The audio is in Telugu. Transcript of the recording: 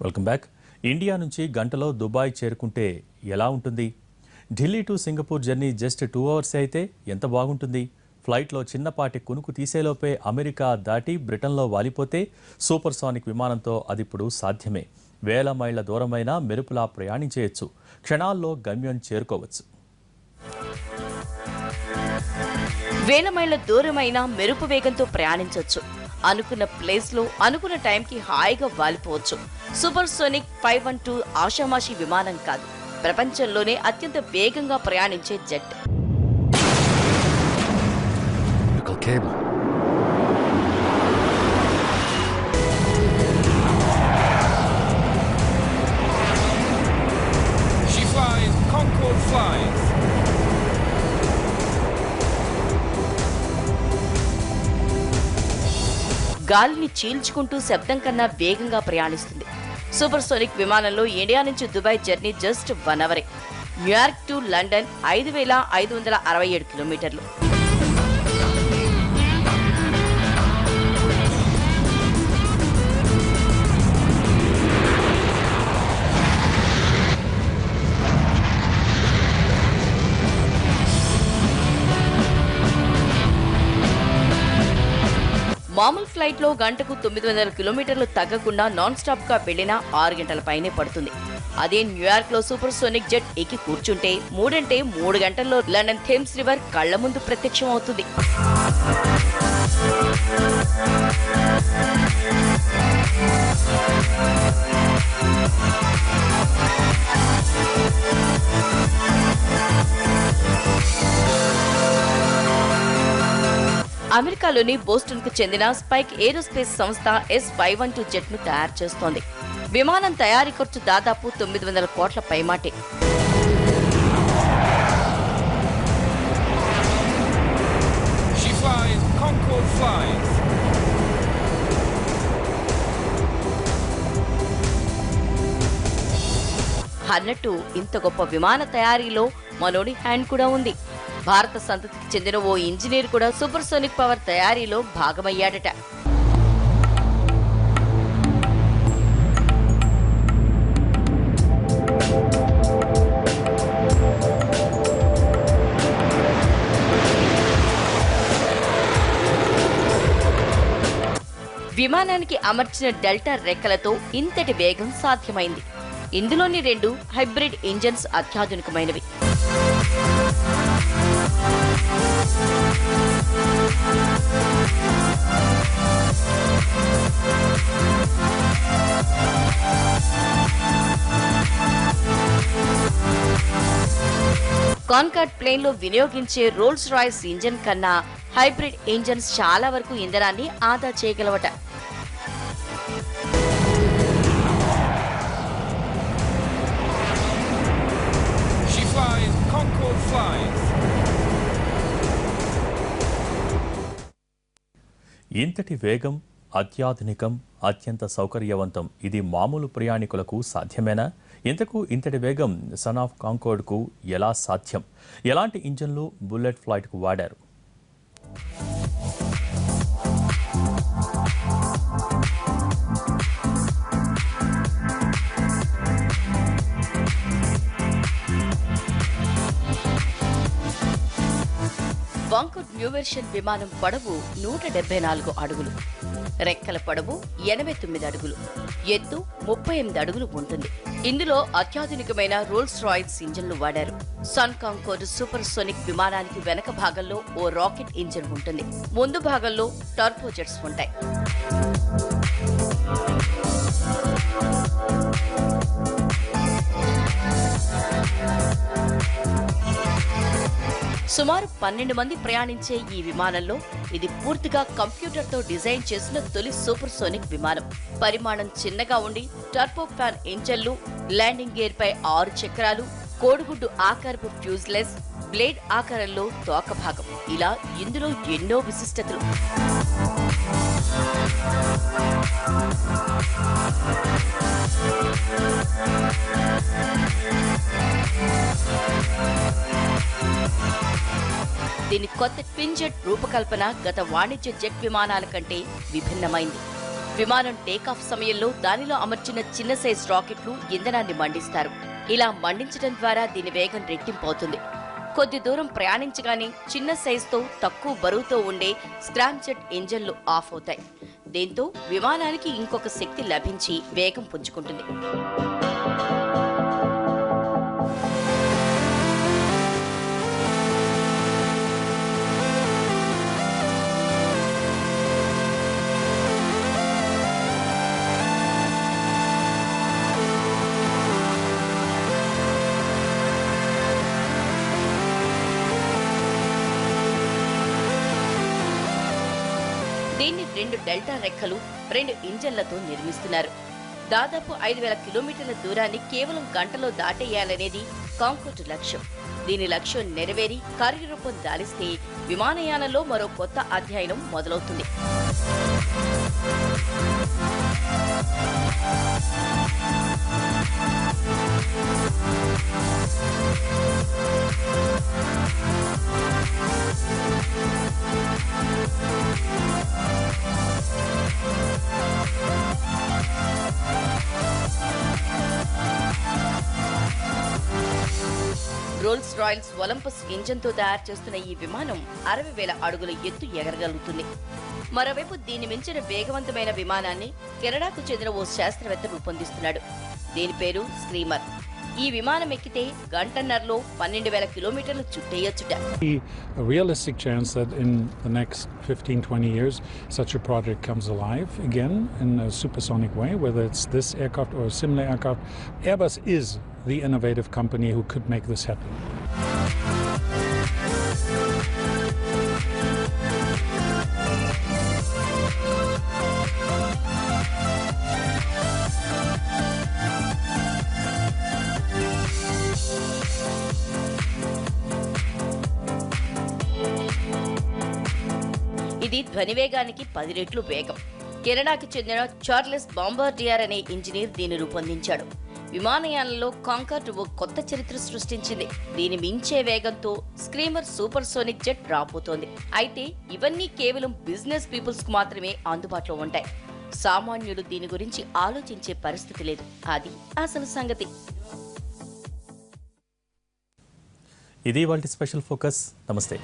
Welcome back. ఇండియా నుంచి గంటలో దుబాయ్ చేరుకుంటే ఎలా ఉంటుంది? Delhi to Singapore journey just 2 hours అయితే ఎంత బాగుంటుంది? ఫ్లైట్లో చిన్నపాటి కునుకు తీసేలోపే అమెరికా దాటి బ్రిటన్లో వాలిపోతే సూపర్ సానిక్ విమానంతో అదిప్పుడు సాధ్యమే. వేల మైళ్ల దూరమైన మెరుపులా ప్రయాణించేయచ్చు. క్షణాల్లో గమ్యం చేరుకోవచ్చు. వేల మైళ్ల దూరమైన మెరుపు వేగంతో ప్రయాణించవచ్చు. అనుకున్న ప్లేస్ లో అనుకున్న టైంకి హాయిగా వాలిపోవచ్చు. సూపర్ సోనిక్ 512 ఆషామాషి విమానం కాదు, ప్రపంచంలోనే అత్యంత వేగంగా ప్రయాణించే jet. She flies, Concorde flies. గాలిని చీల్చుకుంటూ శబ్దం కన్నా వేగంగా ప్రయాణిస్తుంది. సూపర్ సోనిక్ విమానంలో ఇండియా నుంచి దుబాయ్ జర్నీ జస్ట్ 1 అవరే. న్యూయార్క్ టు లండన్ 5,567 కిలోమీటర్లు. మామూలు ఫ్లైట్ లో గంటకు 900 కిలోమీటర్లు తగ్గకుండా నాన్ స్టాప్ గా వెళ్లినా 6 గంటల పైనే పడుతుంది. అదే న్యూయార్క్ లో సూపర్ సోనిక్ జెట్ ఎక్కి కూర్చుంటే 3 గంటల్లో లండన్ థేమ్స్ రివర్ కళ్ల ముందు ప్రత్యక్షం అవుతుంది. అమెరికాలోని బోస్టన్ కు చెందిన స్పైక్ ఏరోస్పేస్ సంస్థ S512 జెట్ ను తయారు చేస్తోంది. విమానం తయారీ ఖర్చు దాదాపు 900 కోట్ల పైమాటే. She flies, Concorde flies. అన్నట్టు ఇంత గొప్ప విమాన తయారీలో మనోడి హ్యాండ్ కూడా ఉంది. భారత సంతతికి చెందిన ఓ ఇంజనీర్ కూడా సూపర్ సోనిక్ పవర్ తయారీలో భాగమయ్యాడట. విమానానికి అమర్చిన డెల్టా రెక్కలతో ఇంతటి వేగం సాధ్యమైంది. ఇందులోని 2 హైబ్రిడ్ ఇంజన్స్ అత్యాధునికమైనవి. కాన్కార్డ్ ప్లేన్ లో వినియోగించే రోల్స్ రాయ్స్ ఇంజన్ కన్నా హైబ్రిడ్ ఇంజన్స్ చాలా వరకు ఇంధనాన్ని ఆదా చేయగలవట. She flies, Concorde flies. ఇంతటి వేగం, అత్యాధునికం, అత్యంత సౌకర్యవంతం ఇది మామూలు ప్రయాణికులకు సాధ్యమేనా? ఇంతకు ఇంతటి వేగం సన్ ఆఫ్ కాంకోర్డ్కు ఎలా సాధ్యం? ఎలాంటి ఇంజన్లు బుల్లెట్ ఫ్లైట్కు వాడారు? కాంకోర్డ్ న్యూ వెర్షన్ విమానం పొడవు 174 అడుగులు, రెక్కల పొడవు 89 అడుగులు, ఎత్తు 38 అడుగులు ఉంటుంది. ఇందులో అత్యాధునికమైన రోల్స్ రాయ్స్ ఇంజన్లు వాడారు. సన్ కాంకోర్డ్ సూపర్ సోనిక్ విమానానికి వెనక భాగంలో ఓ రాకెట్ ఇంజన్ ఉంటుంది. ముందు భాగంలో టర్బోజెట్స్ ఉంటాయి. సుమారు 12 మంది ప్రయాణించే ఈ విమానంలో ఇది పూర్తిగా కంప్యూటర్తో డిజైన్ చేసిన తొలి సూపర్ సోనిక్ విమానం. పరిమాణం చిన్నగా ఉండి టర్బో ఫ్యాన్ ఇంజన్లు, ల్యాండింగ్ గేర్ పై 6 చక్రాలు, కోడిగుడ్డు ఆకారపు ఫ్యూజ్లెస్, బ్లేడ్ ఆకారంలో తోక భాగం, ఇలా ఇందులో ఎన్నో విశిష్టతలు. దీని కొత్త ట్విన్ జెట్ రూపకల్పన గత వాణిజ్య జెట్ విమానాల కంటే విభిన్నమైంది. విమానం టేకాఫ్ సమయంలో దానిలో అమర్చిన చిన్న సైజ్ రాకెట్లు ఇంధనాన్ని మండిస్తారు. ఇలా మండించడం ద్వారా దీని వేగం రెట్టింపు అవుతుంది. కొద్ది దూరం ప్రయాణించగానే చిన్న సైజుతో తక్కువ బరువుతో ఉండే స్క్రామ్ జెట్ ఇంజన్లు ఆఫ్ అవుతాయి. దీంతో విమానానికి ఇంకొక శక్తి లభించి వేగం పుంజుకుంటుంది. దీన్ని 2 డెల్టా రెక్కలు 2 ఇంజన్లతో నిర్మిస్తున్నారు. దాదాపు 5,000 కిలోమీటర్ల దూరాన్ని కేవలం గంటలో దాటేయాలనేది కాంకోర్డ్ లక్ష్యం. దీని లక్ష్యం నెరవేరి కార్యరూపం దాలిస్తే విమానయానంలో మరో కొత్త అధ్యాయం మొదలవుతుంది. రోల్స్ రాయల్స్ ఒలంపస్ ఇంజన్తో తయారు చేస్తున్న ఈ విమానం 60,000 అడుగుల ఎత్తు ఎగరగలుగుతుంది. మరోవైపు దీన్ని మించిన వేగవంతమైన విమానాన్ని కెనడాకు చెందిన ఓ శాస్త్రవేత్త రూపొందిస్తున్నాడు. దీని పేరు స్క్రీమర్. ఈ విమానం ఎక్కితే గంటన్నరలో 12,000 కిలోమీటర్లు చుట్టేయొచ్చుట. A realistic chance that in the next 15-20 years such a project comes alive again in a supersonic way, whether it's this aircraft or a similar aircraft. Airbus is the innovative company who could make this happen. ఇది ధ్వనివేగానికి 10 రెట్లు వేగం. కెనడాకు చెందిన చార్లెస్ బాంబార్డియర్ అనే ఇంజనీర్ దీన్ని రూపొందించాడు. విమానయానంలో కాంకార్డ్ ఓ కొత్త చరిత్ర సృష్టించింది. దీని మించే వేగంతో స్క్రీమర్ సూపర్ సోనిక్ జెట్ రాబోతోంది. అయితే ఇవన్నీ కేవలం బిజినెస్ పీపుల్స్ కు మాత్రమే అందుబాటులో ఉంటాయి. సామాన్యుడు దీని గురించి ఆలోచించే పరిస్థితి లేదు. అది అసలు సంగతి. ఇది ఇవాల్టి స్పెషల్ ఫోకస్. నమస్తే.